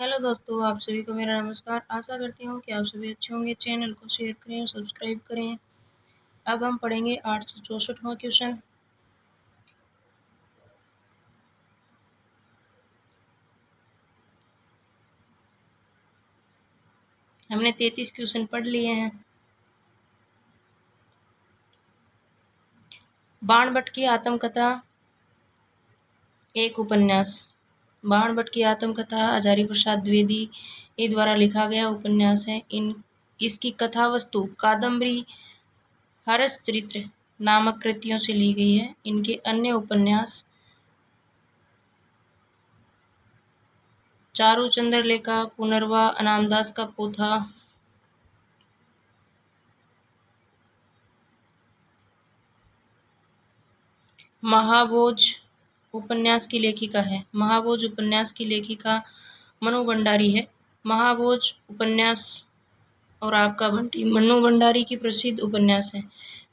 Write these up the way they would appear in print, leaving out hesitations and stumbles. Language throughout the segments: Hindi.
हेलो दोस्तों, आप सभी को मेरा नमस्कार। आशा करती हूँ कि आप सभी अच्छे होंगे। चैनल को शेयर करें, सब्सक्राइब करें। अब हम पढ़ेंगे 864वां क्वेश्चन। हमने 33 क्वेश्चन पढ़ लिए हैं। बाणभट्ट की आत्मकथा एक उपन्यास। बाणभट्ट की आत्मकथा हजारी प्रसाद द्विवेदी द्वारा लिखा गया उपन्यास है। इसकी कथा वस्तु कादम्बरी हरसचरित्र नामक कृतियों से ली गई है। इनके अन्य उपन्यास चारू चंद्रलेखा, पुनर्वा, अनामदास का पोथा, महाभोज उपन्यास की लेखिका है। महाभोज उपन्यास की लेखिका मनु भंडारी है। महाभोज उपन्यास और आपका बंटी मनु भंडारी की प्रसिद्ध उपन्यास है।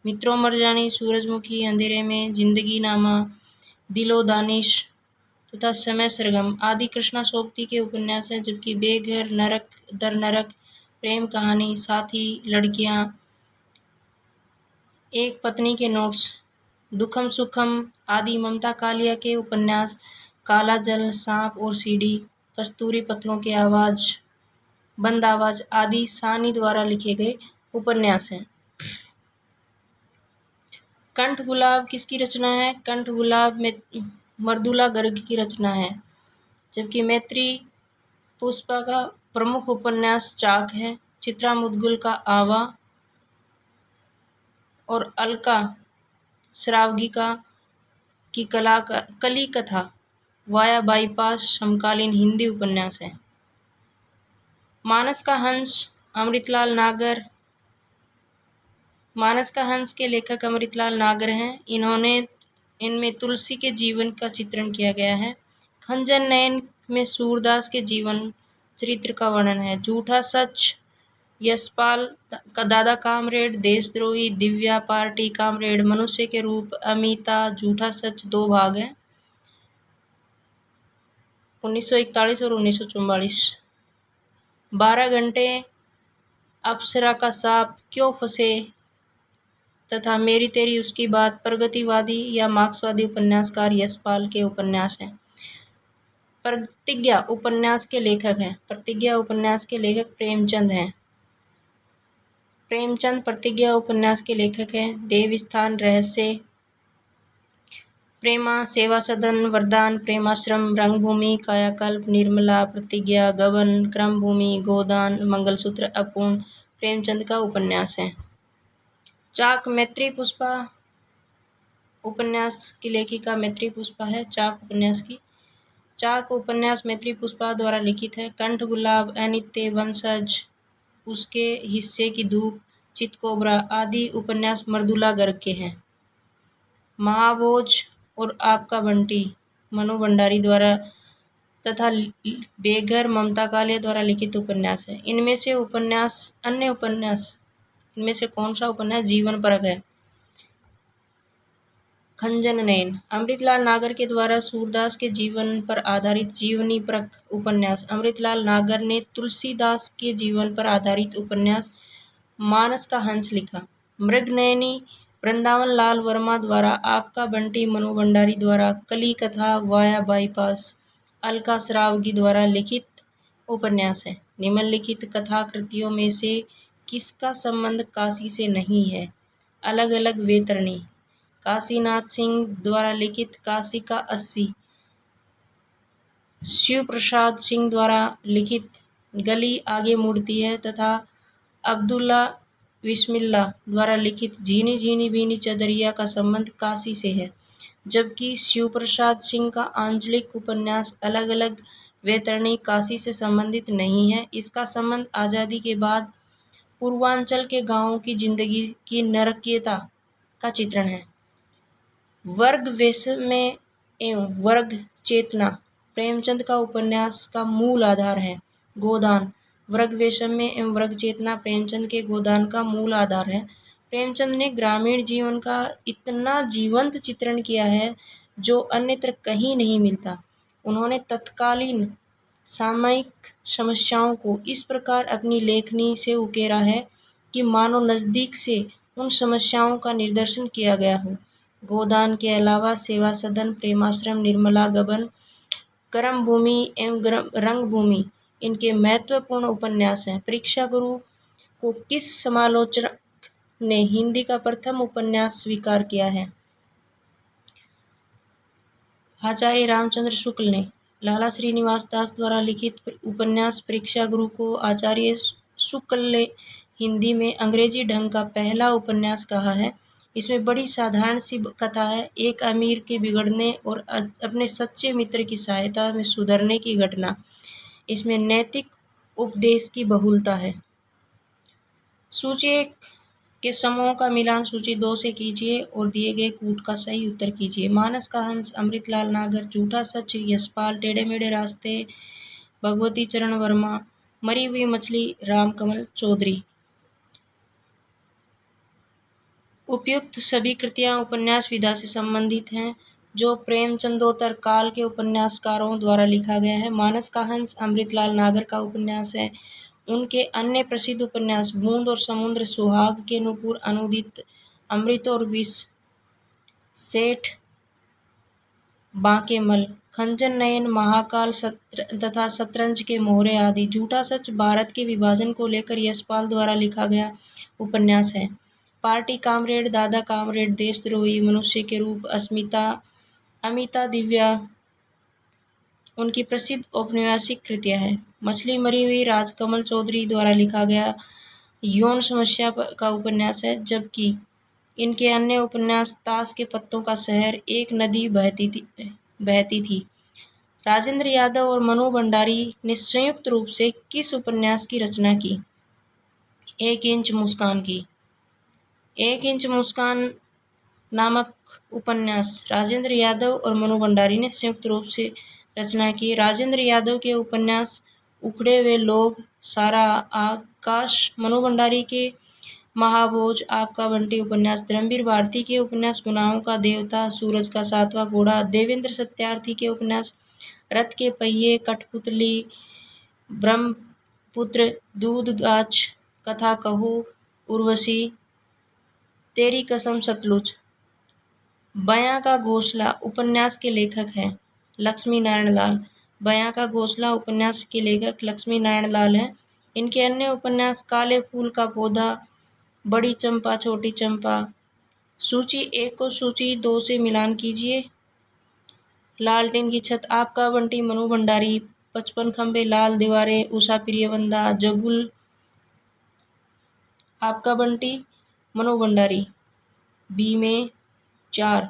मित्रों मरजानी, सूरजमुखी, अंधेरे में, जिंदगी नामा, दिलो दानिश तथा समय सरगम आदि कृष्णा सोबती के उपन्यास हैं। जबकि बेघर, नरक दर नरक, प्रेम कहानी, साथी, लड़कियां, एक पत्नी के नोट्स, दुखम सुखम आदि ममता कालिया के उपन्यास, काला जल, सांप और सीढ़ी, कस्तूरी पत्रों की आवाज, बंद आवाज आदि सानी द्वारा लिखे गए उपन्यास हैं। कंठ गुलाब किसकी रचना है? कंठ गुलाब में मर्दुला गर्ग की रचना है। जबकि मैत्री पुष्पा का प्रमुख उपन्यास चाक है। चित्रा मुदगुल का आवा और अलका श्रावगिका की कली कथा वाया बाईपास समकालीन हिंदी उपन्यास है। मानस का हंस अमृतलाल नागर। मानस का हंस के लेखक अमृतलाल नागर हैं। इनमें तुलसी के जीवन का चित्रण किया गया है। खंजन नयन में सूरदास के जीवन चरित्र का वर्णन है। झूठा सच यशपाल का दादा कामरेड, देशद्रोही, दिव्या पार्टी कामरेड, मनुष्य के रूप, अमिता, झूठा सच 2 भाग हैं, 1941 और 1944। 12 घंटे, अप्सरा का सांप, क्यों फंसे तथा मेरी तेरी उसकी बात प्रगतिवादी या मार्क्सवादी उपन्यासकार यशपाल के उपन्यास हैं। प्रतिज्ञा उपन्यास के लेखक हैं। प्रतिज्ञा उपन्यास के लेखक प्रेमचंद हैं। प्रेमचंद प्रतिज्ञा उपन्यास के लेखक हैं। देवस्थान रहस्य, प्रेमा, सेवा सदन, वरदान, प्रेमाश्रम, रंगभूमि, कायाकल्प, निर्मला, प्रतिज्ञा, गबन, क्रमभूमि, गोदान, मंगलसूत्र अपूर्ण प्रेमचंद का उपन्यास है। चाक मैत्री पुष्पा उपन्यास की लेखिका मैत्री पुष्पा है। चाक उपन्यास की चाक उपन्यास मैत्री पुष्पा द्वारा लिखित है। कंठ गुलाब, अनित्य, वंशज, उसके हिस्से की धूप, चितकोबरा आदि उपन्यास मृदुला गर्ग के हैं। महाभोज और आपका बंटी मनु भंडारी द्वारा तथा बेघर ममता कालिया द्वारा लिखित उपन्यास है। इनमें से कौन सा उपन्यास जीवन परक है? खंजन नयन अमृतलाल नागर के द्वारा सूरदास के जीवन पर आधारित जीवनी परक उपन्यास। अमृतलाल नागर ने तुलसीदास के जीवन पर आधारित उपन्यास मानस का हंस लिखा। मृगनयनी वृंदावन लाल वर्मा द्वारा, आपका बंटी मनु भंडारी द्वारा, कली कथा वाया बाईपास अलका श्रावगी द्वारा लिखित उपन्यास है। निम्नलिखित कथा कृतियों में से किसका संबंध काशी से नहीं है? अलग अलग वेतरणी, काशीनाथ सिंह द्वारा लिखित काशी का 80, शिव प्रसाद सिंह द्वारा लिखित गली आगे मुड़ती है तथा अब्दुल्ला बिस्मिल्ला द्वारा लिखित झीनी झीनी भीनी चदरिया का संबंध काशी से है। जबकि शिव प्रसाद सिंह का आंचलिक उपन्यास अलग अलग वेतरणी काशी से संबंधित नहीं है। इसका संबंध आज़ादी के बाद पूर्वांचल के गांवों की जिंदगी की नरकीयता का चित्रण है। वर्ग वैषम्य एवं वर्ग चेतना प्रेमचंद का उपन्यास का मूल आधार है। गोदान वर्ग वैषम्य एवं वर्ग चेतना प्रेमचंद के गोदान का मूल आधार है। प्रेमचंद ने ग्रामीण जीवन का इतना जीवंत चित्रण किया है जो अन्यत्र कहीं नहीं मिलता। उन्होंने तत्कालीन सामयिक समस्याओं को इस प्रकार अपनी लेखनी से उकेरा है कि मानो नज़दीक से उन समस्याओं का निदर्शन किया गया हो। गोदान के अलावा सेवा सदन, प्रेमाश्रम, निर्मला गबन, कर्म भूमि एवं रंगभूमि इनके महत्वपूर्ण उपन्यास हैं। परीक्षा गुरु को किस समालोचक ने हिंदी का प्रथम उपन्यास स्वीकार किया है? आचार्य रामचंद्र शुक्ल ने। लाला श्रीनिवास दास द्वारा लिखित उपन्यास परीक्षा गुरु को आचार्य शुक्ल ने हिंदी में अंग्रेजी ढंग का पहला उपन्यास कहा है। इसमें बड़ी साधारण सी कथा है, एक अमीर के बिगड़ने और अपने सच्चे मित्र की सहायता में सुधरने की घटना। इसमें नैतिक उपदेश की बहुलता है। सूची 1 के समूहों का मिलान सूची 2 से कीजिए और दिए गए कूट का सही उत्तर कीजिए। मानस का हंस अमृतलाल नागर, झूठा सच यशपाल, टेढ़े मेढ़े रास्ते भगवती चरण वर्मा, मरी हुई मछली रामकमल चौधरी। उपयुक्त सभी कृतियां उपन्यास विधा से संबंधित हैं जो प्रेमचंदोत्तर काल के उपन्यासकारों द्वारा लिखा गया है। मानस का हंस अमृतलाल नागर का उपन्यास है। उनके अन्य प्रसिद्ध उपन्यास बूंद और समुद्र, सुहाग के नूपुर, अनुदित, अमृत और विष, सेठ बांकेमल, खंजन नयन, महाकाल तथा शतरंज के मोहरे आदि। झूठा सच भारत के विभाजन को लेकर यशपाल द्वारा लिखा गया उपन्यास है। पार्टी कामरेड, दादा कामरेड, देशद्रोही, मनुष्य के रूप, अस्मिता, अमिता दिव्या उनकी प्रसिद्ध औपन्यासिक कृतियां हैं। मछली मरी हुई राजकमल चौधरी द्वारा लिखा गया यौन समस्या का उपन्यास है, जबकि इनके अन्य उपन्यास ताश के पत्तों का शहर, एक नदी बहती थी। राजेंद्र यादव और मनु भंडारी ने संयुक्त रूप से किस उपन्यास की रचना की? 1 इंच मुस्कान की। 1 इंच मुस्कान नामक उपन्यास राजेंद्र यादव और मनु भंडारी ने संयुक्त रूप से रचना की। राजेंद्र यादव के उपन्यास उखड़े हुए लोग, सारा आकाश, मनु भंडारी के महाभोज, आपका बंटी उपन्यास, धर्मवीर भारती के उपन्यास गुनाहों का देवता, सूरज का सातवां घोड़ा, देवेंद्र सत्यार्थी के उपन्यास रथ के पहिए, कठपुतली, ब्रह्मपुत्र, दूधगाछ, कथा कहो, उर्वशी, तेरी कसम, सतलुज। बयां का घोंसला उपन्यास के लेखक हैं लक्ष्मी नारायण लाल। बयां का घोंसला उपन्यास के लेखक लक्ष्मी नारायण लाल हैं। इनके अन्य उपन्यास काले फूल का पौधा, बड़ी चंपा, छोटी चंपा। सूची 1 को सूची 2 से मिलान कीजिए। लालटेन की छत आपका बंटी मनु भंडारी, 55 खंबे, लाल दीवारें उषा प्रियवंदा, जगुल आपका बंटी मनु भंडारी। बी में 4,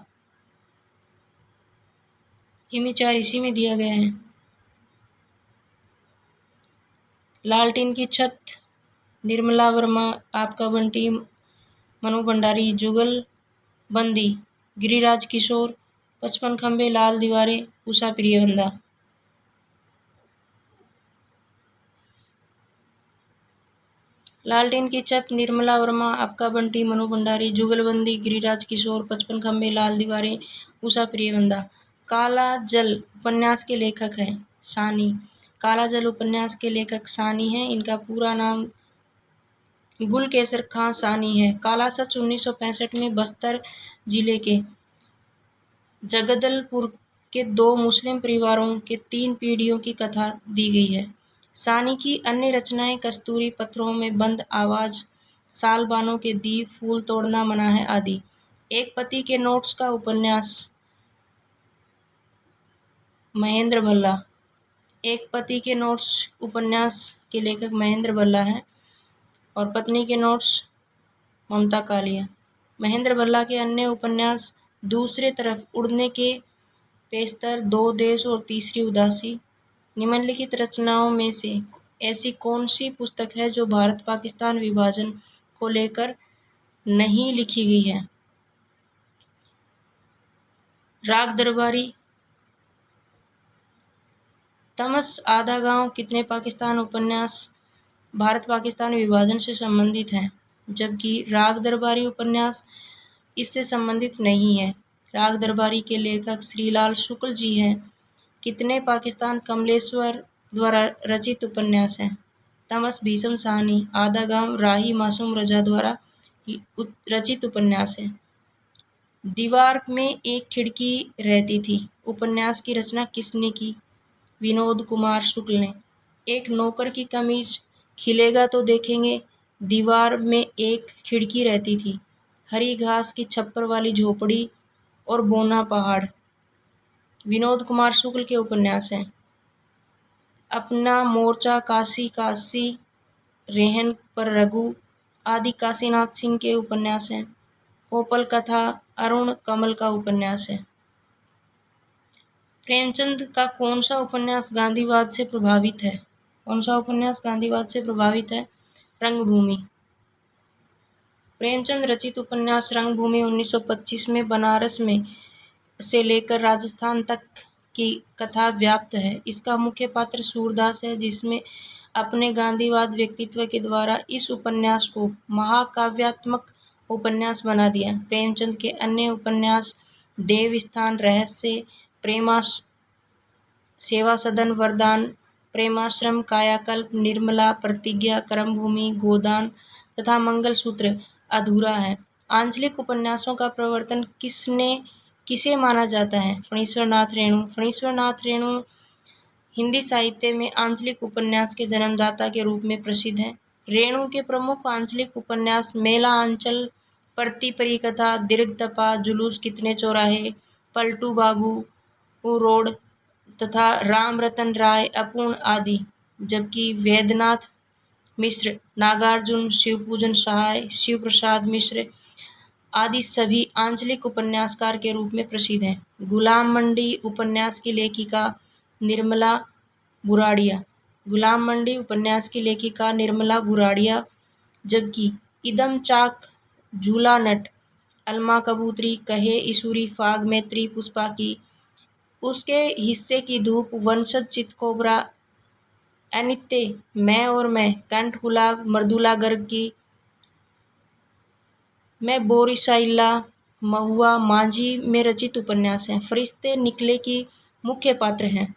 ए में 4 इसी में दिया गया है। लालटेन की छत निर्मला वर्मा, आपका बंटी मनु भंडारी, जुगल बंदी गिरिराज किशोर, 55 खंबे, लाल दीवारें उषा प्रियवंदा। लालटेन की छत निर्मला वर्मा, आपका बंटी मनु भंडारी, जुगलबंदी गिरिराज किशोर, 55 खंबे, लाल दीवारें उषा प्रियवंदा। काला जल उपन्यास के लेखक हैं सानी। काला जल उपन्यास के लेखक सानी हैं। इनका पूरा नाम गुलकेसर खां सानी है। काला सच 1965 में बस्तर जिले के जगदलपुर के 2 मुस्लिम परिवारों के 3 पीढ़ियों की कथा दी गई है। सानी की अन्य रचनाएं कस्तूरी पत्थरों में बंद आवाज, सालबानों के दीप, फूल तोड़ना मना है आदि। एक पति के नोट्स का उपन्यास महेंद्र भल्ला। एक पति के नोट्स उपन्यास के लेखक महेंद्र भल्ला हैं और पत्नी के नोट्स ममता कालिया। महेंद्र भल्ला के अन्य उपन्यास दूसरे तरफ, उड़ने के पेस्तर, 2 देश और तीसरी उदासी। निम्नलिखित रचनाओं में से ऐसी कौन सी पुस्तक है जो भारत पाकिस्तान विभाजन को लेकर नहीं लिखी गई है? राग दरबारी, तमस आधा गांव, कितने पाकिस्तान उपन्यास भारत पाकिस्तान विभाजन से संबंधित हैं, जबकि राग दरबारी उपन्यास इससे संबंधित नहीं है। राग दरबारी के लेखक श्रीलाल शुक्ल जी हैं। कितने पाकिस्तान कमलेश्वर द्वारा रचित उपन्यास है। तमस भीषम साहनी आधा गांव राही मासूम रजा द्वारा रचित उपन्यास है। दीवार में एक खिड़की रहती थी उपन्यास की रचना किसने की? विनोद कुमार शुक्ल ने। एक नौकर की कमीज खिलेगा तो देखेंगे, दीवार में एक खिड़की रहती थी, हरी घास की छप्पर वाली झोपड़ी और बोना पहाड़, विनोद कुमार शुक्ल के उपन्यास हैं। अपना मोर्चा काशी काशी रेहन पर रघु आदि काशीनाथ सिंह के उपन्यास हैं। कोपल कथा अरुण कमल का उपन्यास है। प्रेमचंद का कौन सा उपन्यास गांधीवाद से प्रभावित है? कौन सा उपन्यास गांधीवाद से प्रभावित है? रंगभूमि। प्रेमचंद रचित उपन्यास रंगभूमि 1925 में बनारस में से लेकर राजस्थान तक की कथा व्याप्त है। इसका मुख्य पात्र सूरदास है, जिसमें अपने गांधीवाद व्यक्तित्व के द्वारा इस उपन्यास को महाकाव्यात्मक उपन्यास बना दिया। प्रेमचंद के अन्य उपन्यास देवस्थान रहस्य, प्रेमाश सेवा सदन, वरदान, प्रेमाश्रम, कायाकल्प, निर्मला, प्रतिज्ञा, कर्मभूमि, गोदान तथा मंगलसूत्र अधूरा है। आंचलिक उपन्यासों का प्रवर्तन किसे माना जाता है? फणीश्वरनाथ रेणु। फणीश्वरनाथ रेणु हिंदी साहित्य में आंचलिक उपन्यास के जन्मदाता के रूप में प्रसिद्ध हैं। रेणु के प्रमुख आंचलिक उपन्यास मेला आंचल, परती परिकथा, दीर्घ तपा, जुलूस कितने चौराहे, पलटू बाबू रोड तथा राम रतन राय अपूर्ण आदि, जबकि वैद्यनाथ मिश्र, नागार्जुन, शिवपूजन सहाय, शिव प्रसाद मिश्र आदि सभी आंचलिक उपन्यासकार के रूप में प्रसिद्ध हैं। गुलाम मंडी उपन्यास की लेखिका निर्मला बुराड़िया। गुलाम मंडी उपन्यास की लेखिका निर्मला बुराड़िया, जबकि इदम चाक, झूला नट, अलमा कबूतरी, कहे ईसूरी, फाग में त्रिपुष्पा की, उसके हिस्से की धूप, वंशज चितकोबरा, अनित्य, मैं और मैं, कंठ गुलाब, मृदुला गर्ग की, मैं बोरिसाइला, महुआ, मांझी में रचित उपन्यास हैं। फरिश्ते निकले की मुख्य पात्र हैं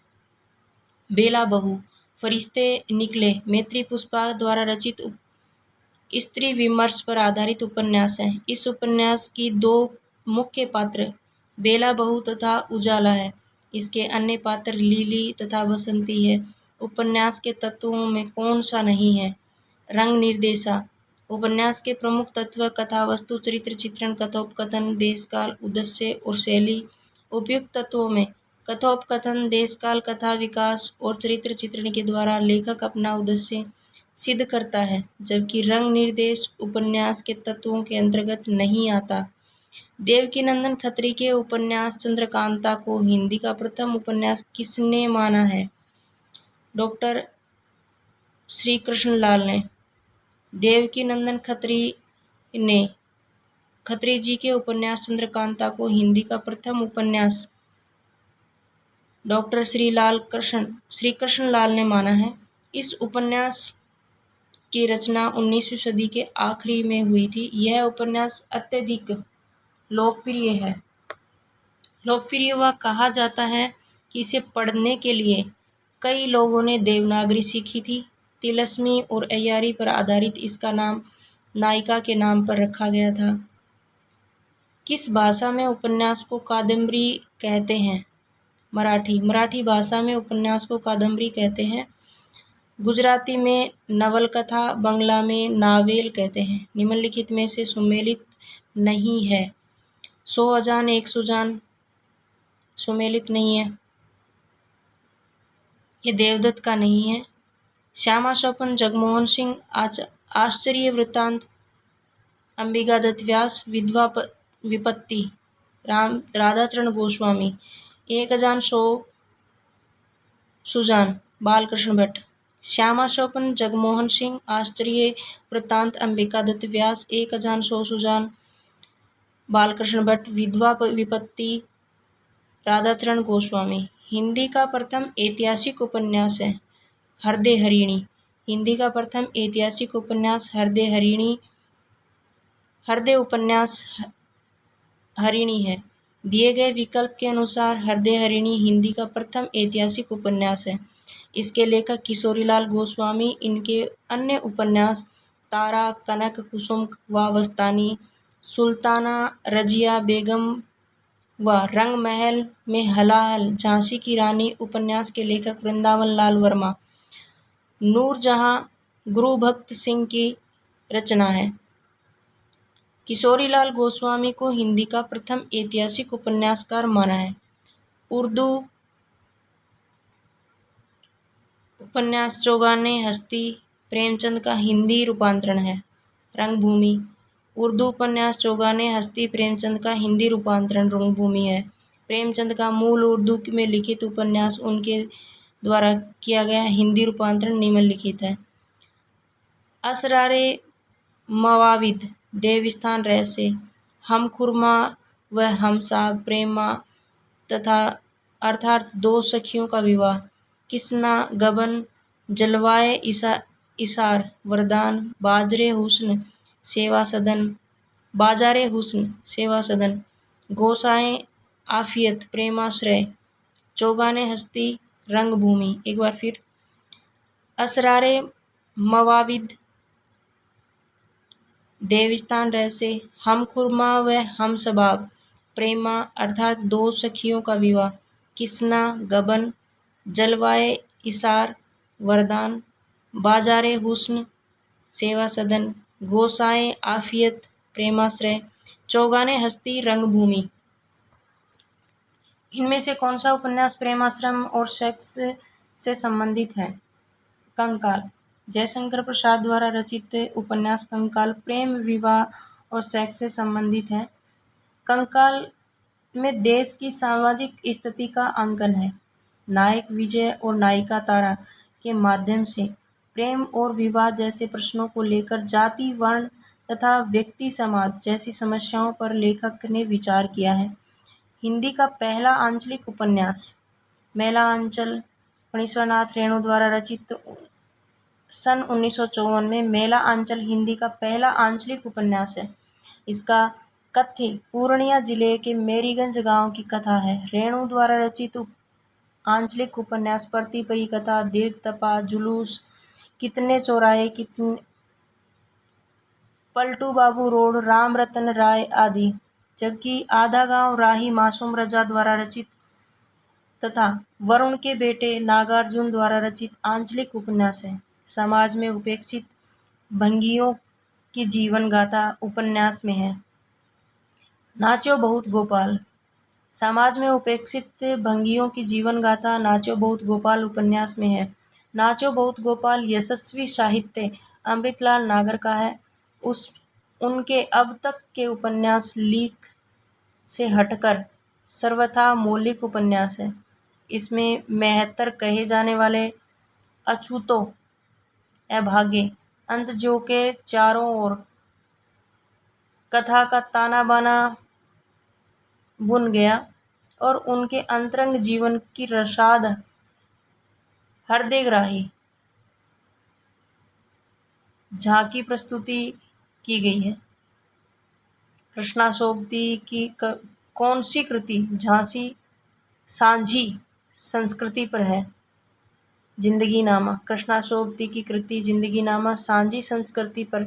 बेला बहू। फरिश्ते निकले में त्रिपुष्पा द्वारा रचित स्त्री विमर्श पर आधारित उपन्यास है। इस उपन्यास की दो मुख्य पात्र बेला बहू तथा उजाला है। इसके अन्य पात्र लीली तथा बसंती है। उपन्यास के तत्वों में कौन सा नहीं है? रंग निर्देशा। उपन्यास के प्रमुख तत्व कथा वस्तु, चरित्र चित्रण, कथोपकथन, देशकाल, उद्देश्य और शैली। उपयुक्त तत्वों में कथोपकथन, देशकाल, कथा विकास और चरित्र चित्रण के द्वारा लेखक अपना उद्देश्य सिद्ध करता है, जबकि रंग निर्देश उपन्यास के तत्वों के अंतर्गत नहीं आता। देवकीनंदन खत्री के उपन्यास चंद्रकांता को हिंदी का प्रथम उपन्यास किसने माना है? डॉक्टर श्री कृष्ण लाल ने। देवकीनंदन खत्री जी के उपन्यास चंद्रकांता को हिंदी का प्रथम उपन्यास डॉक्टर श्री कृष्ण लाल ने माना है। इस उपन्यास की रचना 19वीं सदी के आखिरी में हुई थी। यह उपन्यास अत्यधिक लोकप्रिय है। लोकप्रिय वह कहा जाता है कि इसे पढ़ने के लिए कई लोगों ने देवनागरी सीखी थी। तिलस्मी और अय्यारी पर आधारित इसका नाम नायिका के नाम पर रखा गया था। किस भाषा में उपन्यास को कादम्बरी कहते हैं? मराठी। मराठी भाषा में उपन्यास को कादम्बरी कहते हैं। गुजराती में नवलकथा, बंगला में नावेल कहते हैं। निम्नलिखित में से सुमेलित नहीं है। 100 अजान 100 जान सुमेलित नहीं है। ये देवदत्त का नहीं है। श्यामा स्वपन, जगमोहन सिंह, आश्चर्य वृत्तांत, अंबिका दत्त व्यास, विधवा विपत्ति, राधाचरण गोस्वामी, 1 अजान 100 सुजान, बालकृष्ण भट्ट। श्यामा स्वपन, जगमोहन सिंह, आश्चर्य वृत्तांत, अंबिका दत्त व्यास, 1 अजान 100 सुजान, बालकृष्ण भट्ट, विधवा विपत्ति, राधाचरण गोस्वामी। हिंदी का प्रथम ऐतिहासिक उपन्यास है हृदय हरिणी। हिंदी का प्रथम ऐतिहासिक उपन्यास हृदय हरिणी, हृदय उपन्यास हरिणी है। दिए गए विकल्प के अनुसार हृदय हरिणी हिंदी का प्रथम ऐतिहासिक उपन्यास है। इसके लेखक किशोरीलाल गोस्वामी। इनके अन्य उपन्यास तारा, कनक, कुसुम व वस्तानी, सुल्ताना रजिया बेगम व रंग महल में हलाहल, झांसी की रानी उपन्यास के लेखक वृंदावन लाल वर्मा। नूरजहां गुरुभक्त सिंह की रचना है। किशोरीलाल गोस्वामी को हिंदी का प्रथम ऐतिहासिक उपन्यासकार माना है। उर्दू उपन्यास चौगाने हस्ती प्रेमचंद का हिंदी रूपांतरण है। रंगभूमि उर्दू उपन्यास चौगाने हस्ती प्रेमचंद का हिंदी रूपांतरण रंगभूमि है। प्रेमचंद का मूल उर्दू में लिखित उपन्यास उनके द्वारा किया गया हिंदी रूपांतरण निम्नलिखित है। असरारे मवाविद, देवस्थान रहस्य, हम खुरमा व हम साहब, प्रेमा तथा अर्थात दो सखियों का विवाह, किसना, गबन, जलवाए इसार, वरदान, बाजारे हुस्न, सेवा सदन, गोसाएं आफियत, प्रेमाश्रय, चौगाने हस्ती, रंगभूमि। एक बार फिर, असरारे मवाविद, देवस्थान रहस्य, हम खुरमा व हम सबाब, प्रेमा अर्थात दो सखियों का विवाह, किसना, गबन, जलवाए इसार, वरदान, बाजारे हुस्न, सेवा सदन, गोसाएं आफियत, प्रेमाश्रय, चौगाने हस्ती, रंगभूमि। इनमें से कौन सा उपन्यास प्रेमाश्रम और सेक्स से संबंधित है? कंकाल, जयशंकर प्रसाद द्वारा रचित उपन्यास कंकाल प्रेम, विवाह और सेक्स से संबंधित है। कंकाल में देश की सामाजिक स्थिति का अंकन है। नायक विजय और नायिका तारा के माध्यम से प्रेम और विवाह जैसे प्रश्नों को लेकर जाति, वर्ण तथा व्यक्ति समाज जैसी समस्याओं पर लेखक ने विचार किया है। हिंदी का पहला आंचलिक उपन्यास मेला आंचल फणीश्वरनाथ रेणु द्वारा रचित सन 1954 में मेला आंचल हिंदी का पहला आंचलिक उपन्यास है। इसका कथ्य पूर्णिया जिले के मेरीगंज गांव की कथा है। रेणु द्वारा रचित आंचलिक उपन्यास पति परी कथा, दीर्घ तपा, जुलूस, कितने चौराहे, कितने, पलटू बाबू रोड, राम रतन राय आदि। जबकि आधा गांव राही मासूम रजा द्वारा रचित तथा वरुण के बेटे नागार्जुन द्वारा रचित आंचलिक उपन्यास है। समाज में उपेक्षित भंगियों की जीवन गाथा उपन्यास में है। नाचो बहुत गोपाल, समाज में उपेक्षित भंगियों की जीवन गाथा नाचो बहुत गोपाल उपन्यास में है। नाचो बहुत गोपाल यशस्वी साहित्य अमृतलाल नागर का है। उनके अब तक के उपन्यास लीक से हटकर सर्वथा मौलिक उपन्यास है। इसमें 73 कहे जाने वाले अछूतों, अभागे, अंत जो के चारों ओर, कथा का ताना बाना बुन गया और उनके अंतरंग जीवन की रसाद हृदयग्राही झांकी प्रस्तुति की गई है। कृष्णाशोभती की कौन सी कृति झांसी सांझी संस्कृति पर है? जिंदगीनामा। कृष्णाशोभती की कृति जिंदगीनामा सांझी संस्कृति पर।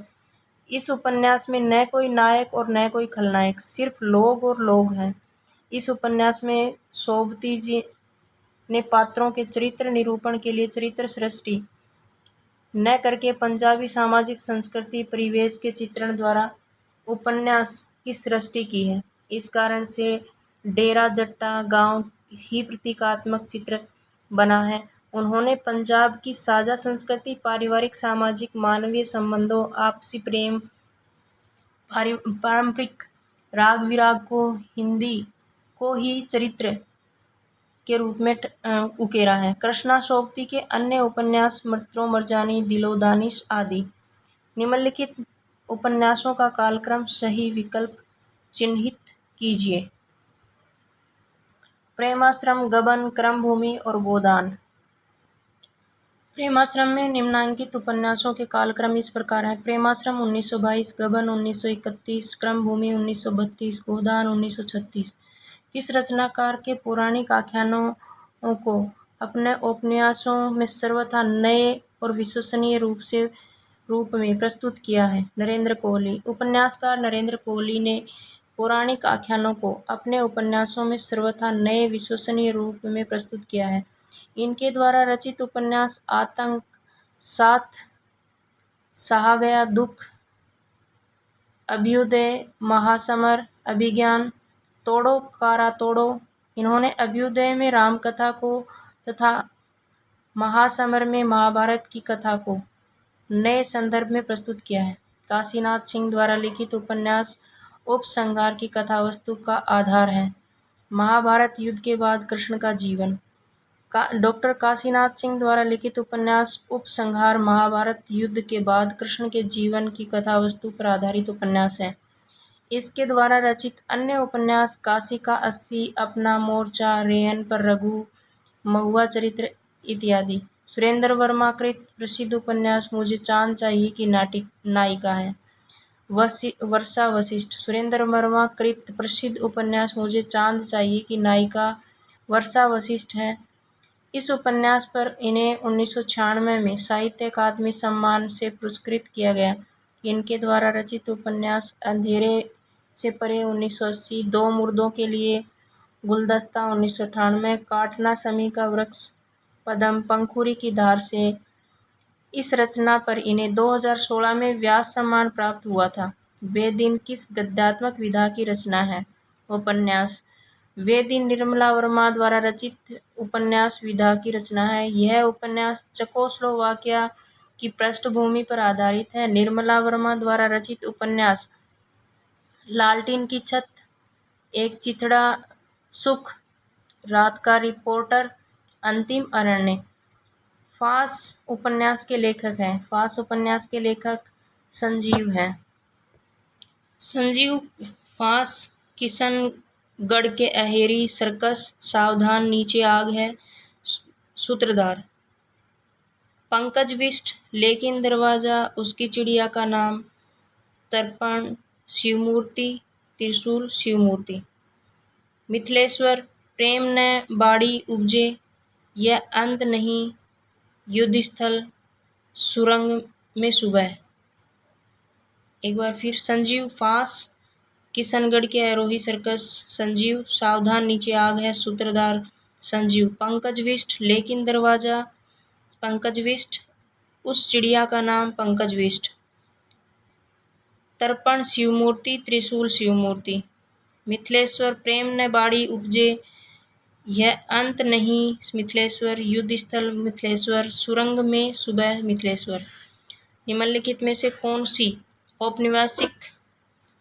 इस उपन्यास में न कोई नायक और न कोई खलनायक, सिर्फ लोग और लोग हैं। इस उपन्यास में शोभती जी ने पात्रों के चरित्र निरूपण के लिए चरित्र सृष्टि न करके पंजाबी सामाजिक संस्कृति परिवेश के चित्रण द्वारा उपन्यास की सृष्टि की है। इस कारण से डेरा जट्टा गांव ही प्रतीकात्मक चित्र बना है। उन्होंने पंजाब की साझा संस्कृति, पारिवारिक, सामाजिक, मानवीय संबंधों, आपसी प्रेम, पारंपरिक राग विराग को ही चरित्र के रूप में उकेरा है। कृष्णाशोभती के अन्य उपन्यास मर्त्रो मरजानी, दिलो दानिश आदि। निम्नलिखित उपन्यासों का कालक्रम सही विकल्प चिन्हित कीजिए। प्रेमाश्रम, गबन, क्रमभूमि और गोदान। प्रेमाश्रम में निम्नांकित उपन्यासों के कालक्रम इस प्रकार हैं। प्रेमाश्रम 1922, गबन 1931, क्रमभूमि 1932, गोदान 1936। किस रचनाकार के पौराणिक आख्यानों को अपने उपन्यासों में सर्वथा नए और विश्वसनीय रूप में प्रस्तुत किया है। नरेंद्र कोहली। उपन्यासकार नरेंद्र कोहली ने पौराणिक आख्यानों को अपने उपन्यासों में सर्वथा नए विश्वसनीय रूप में प्रस्तुत किया है। इनके द्वारा रचित उपन्यास आतंक, साथ सहा गया दुख, अभ्युदय, महासमर, अभिज्ञान, तोड़ो कारा तोड़ो। इन्होंने अभ्युदय में रामकथा को तथा महासमर में महाभारत की कथा को नए संदर्भ में प्रस्तुत किया है। काशीनाथ सिंह द्वारा लिखित उपन्यास उपसंहार की कथावस्तु का आधार है। महाभारत युद्ध के बाद कृष्ण का जीवन। डॉक्टर काशीनाथ सिंह द्वारा लिखित उपन्यास उपसंहार महाभारत युद्ध के बाद कृष्ण के जीवन की कथावस्तु पर आधारित उपन्यास है। इसके द्वारा रचित अन्य उपन्यास काशी का 80, अपना मोर्चा, रेहन पर रघु, महुआ चरित्र इत्यादि। सुरेंद्र वर्मा कृत प्रसिद्ध उपन्यास मुझे चांद चाहिए की नायिका है वर्षा वशिष्ठ। सुरेंद्र वर्मा कृत प्रसिद्ध उपन्यास मुझे चांद चाहिए की नायिका वर्षा वशिष्ठ है। इस उपन्यास पर इन्हें 1996 में साहित्य अकादमी सम्मान से पुरस्कृत किया गया। इनके द्वारा रचित उपन्यास अंधेरे से परे 1980, दो मुर्दों के लिए गुलदस्ता 1998, काटना समी का वृक्ष, पद्म, पंखुड़ी की धार से। इस रचना पर इन्हें 2016 में व्यास सम्मान प्राप्त हुआ था। वे दिन किस गद्यात्मक विधा की रचना है? उपन्यास। वे दिन निर्मला वर्मा द्वारा रचित उपन्यास विधा की रचना है। यह उपन्यास चेकोस्लोवाकिया की पृष्ठभूमि पर आधारित है। निर्मला वर्मा द्वारा रचित उपन्यास लालटीन की छत, एक चिथड़ा सुख, रात का रिपोर्टर, अंतिम अरण्य। फांस उपन्यास के लेखक हैं। फांस उपन्यास के लेखक संजीव हैं। संजीव फांस किशनगढ़ के अहेरी सर्कस, सावधान नीचे आग है सूत्रधार। पंकज बिष्ट लेकिन दरवाजा, उसकी चिड़िया का नाम, तर्पण शिवमूर्ति, त्रिशूल शिवमूर्ति। मिथिलेश्वर प्रेम न बाड़ी उपजे, यह अंत नहीं, युद्ध स्थल, सुरंग में सुबह। एक बार फिर। संजीव फांस किशनगढ़ के आरोही सर्कस, संजीव सावधान नीचे आग है सूत्रधार, संजीव पंकज बिष्ट लेकिन दरवाजा, पंकज बिष्ट उस चिड़िया का नाम, पंकज बिष्ट। तर्पण शिवमूर्ति, त्रिशूल शिवमूर्ति। मिथिलेश्वर प्रेम न बाड़ी उपजे, यह अंत नहीं, मिथिलेश्वर युद्ध स्थल, मिथिलेश्वर सुरंग में सुबह, मिथिलेश्वर। निम्नलिखित में से कौन सी औपनिवेशिक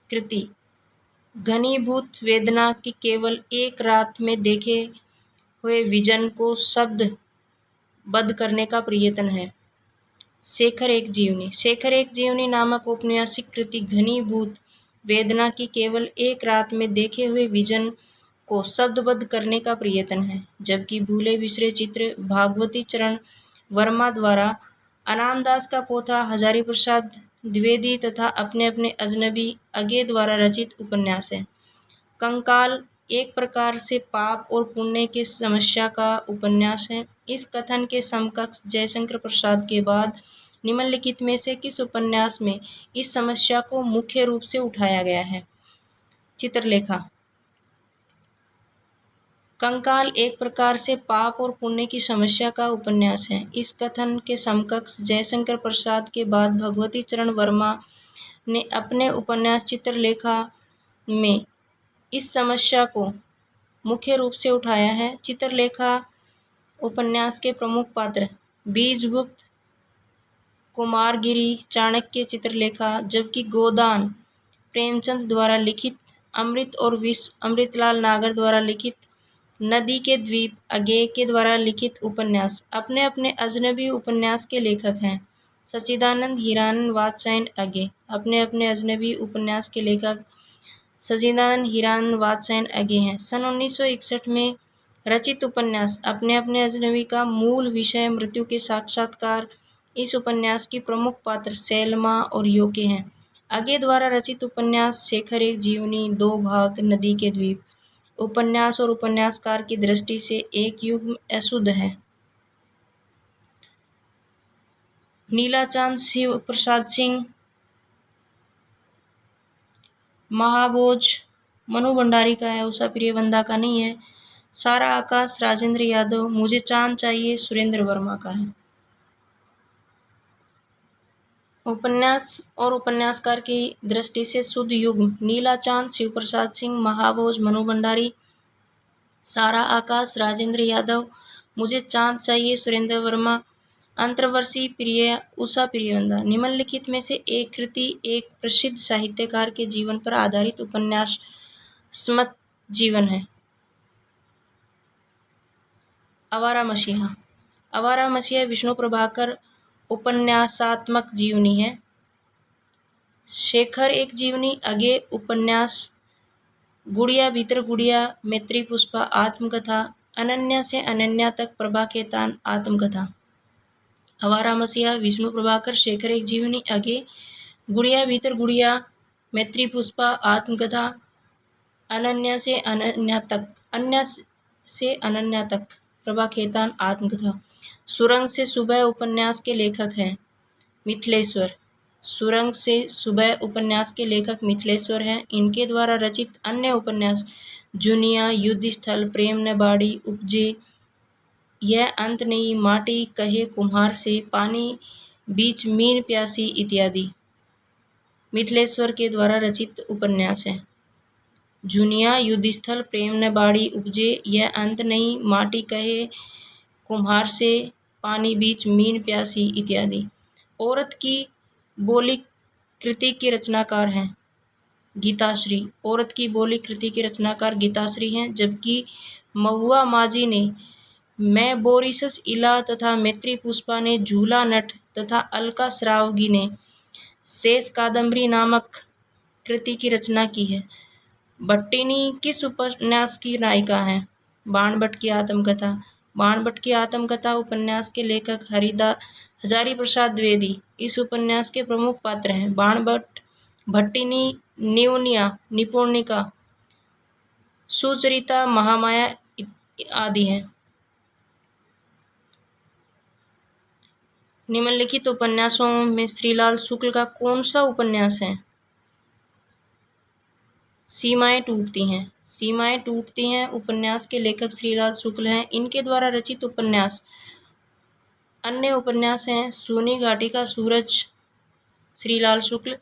कृति घनीभूत वेदना की केवल एक रात में देखे हुए विजन को शब्दबद्ध करने का प्रयत्न है? शेखर एक जीवनी। शेखर एक जीवनी नामक औपन्यासिक कृति घनीभूत वेदना की केवल एक रात में देखे हुए विजन को शब्दबद्ध करने का प्रयत्न है, जबकि भूले बिसरे चित्र भागवती चरण वर्मा द्वारा अनामदास का पोथा हजारी प्रसाद द्विवेदी तथा अपने अपने अजनबी अगे द्वारा रचित उपन्यास है। कंकाल एक प्रकार से पाप और पुण्य के समस्या का उपन्यास है। इस कथन के समकक्ष जयशंकर प्रसाद के बाद निम्नलिखित में से किस उपन्यास में इस समस्या को मुख्य रूप से उठाया गया है? चित्रलेखा। कंकाल एक प्रकार से पाप और पुण्य की समस्या का उपन्यास है। इस कथन के समकक्ष जयशंकर प्रसाद के बाद भगवती चरण वर्मा ने अपने उपन्यास चित्रलेखा में इस समस्या को मुख्य रूप से उठाया है। चित्रलेखा उपन्यास के प्रमुख पात्र बीजगुप्त, कुमारगिरी, चाणक्य, चित्रलेखा, जबकि गोदान प्रेमचंद द्वारा लिखित अमृत और विष, अमृतलाल नागर द्वारा लिखित नदी के द्वीप, अगे के द्वारा लिखित उपन्यास अपने अपने अजनबी उपन्यास के लेखक हैं। सच्चिदानंद हीरानंद वात्स्यायन अगे अपने अपने अजनबी उपन्यास के लेखक सच्चिदानंद हीरानंद वात्स्यायन अगे हैं। सन 1961 में रचित उपन्यास अपने अपने अजनबी का मूल विषय मृत्यु के साक्षात्कार। इस उपन्यास की प्रमुख पात्र सैलमा और योके हैं। अगे द्वारा रचित उपन्यास शेखर एक जीवनी, 2 भाग, नदी के द्वीप। उपन्यास और उपन्यासकार की दृष्टि से एक युग्म अशुद्ध है। नीलाचांद शिव प्रसाद सिंह, महाभोज मनु भंडारी का है, उषा प्रियवंदा का नहीं है। सारा आकाश राजेंद्र यादव, मुझे चांद चाहिए सुरेंद्र वर्मा का है। उपन्यास और उपन्यासकार की दृष्टि से शुद्ध युग्म नीलाचांद शिव प्रसाद सिंह, महाभोज मनु भंडारी, सारा आकाश राजेंद्र यादव, मुझे चांद चाहिए सुरेंद्र वर्मा, अंतर्वर्षी प्रिय उषा प्रियवंदा। निम्नलिखित में से एक कृति एक प्रसिद्ध साहित्यकार के जीवन पर आधारित उपन्यासात्मक जीवन है। आवारा मसीहा। आवारा मसीहा विष्णु प्रभाकर उपन्यासात्मक जीवनी है। शेखर एक जीवनी अगे उपन्यास, गुड़िया भीतर गुड़िया, मैत्री पुष्पा आत्मकथा, अनन्या से अनन्या तक प्रभा खेतान आत्मकथा। आवारा मसीहा विष्णु प्रभाकर, शेखर एक जीवनी अगे, गुड़िया भीतर गुड़िया, मैत्री पुष्पा आत्मकथा, अनन्या से अनन्या तक, अन्य से अनन्या तक प्रभा खेतान आत्मकथा। सुरंग से सुबह उपन्यास के लेखक हैं मिथिलेश्वर। सुरंग से सुबह उपन्यास के लेखक मिथिलेश्वर हैं। इनके द्वारा रचित अन्य उपन्यास जुनिया, युद्ध स्थल, प्रेम न बाड़ी उपजे, यह अंत नहीं, माटी कहे कुम्हार से, पानी बीच मीन प्यासी इत्यादि मिथिलेश्वर के द्वारा रचित उपन्यास हैं। जुनिया, युद्ध स्थल, प्रेम न बाड़ी उपजे, यह अंत नहीं, माटी कहे कुम्हार से, पानी बीच मीन प्यासी इत्यादि। औरत की बोली कृति के रचनाकार हैं गीताश्री। औरत की बोली कृति के रचनाकार गीताश्री हैं, जबकि महुआ माझी ने मैं बोरिसस इला तथा मैत्री पुष्पा ने झूला नट तथा अलका श्रावगी ने शेष कादम्बरी नामक कृति की रचना की है। भट्टिनी किस उपन्यास की नायिका हैं? बाणभट्ट की आत्मकथा। बाणभट्ट की आत्मकथा उपन्यास के लेखक हजारी प्रसाद द्विवेदी इस उपन्यास के प्रमुख पात्र हैं। बाणभट्ट, भट्टिनी, निवनिया, निपुणिका, सुचरिता, महामाया आदि हैं। निम्नलिखित उपन्यासों में श्रीलाल शुक्ल का कौन सा उपन्यास है? सीमाएं टूटती हैं। सीमाएं टूटती हैं उपन्यास के लेखक श्रीलाल शुक्ल हैं। इनके द्वारा रचित उपन्यास अन्य उपन्यास हैं सोनी घाटी का सूरज श्रीलाल शुक्ल,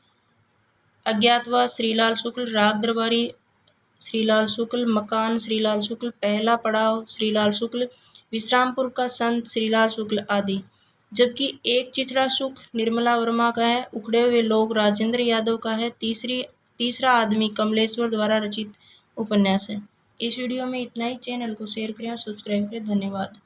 अज्ञातवास श्रीलाल शुक्ल, राग दरबारी श्रीलाल शुक्ल, मकान श्रीलाल शुक्ल, पहला पड़ाव श्रीलाल शुक्ल, विश्रामपुर का संत श्रीलाल शुक्ल आदि। जबकि एक चिथड़ा सुख निर्मला वर्मा का है। उखड़े हुए लोग राजेंद्र यादव का है। तीसरा आदमी कमलेश्वर द्वारा रचित उपन्यास है। इस वीडियो में इतना ही। चैनल को शेयर करें और सब्सक्राइब करें। धन्यवाद।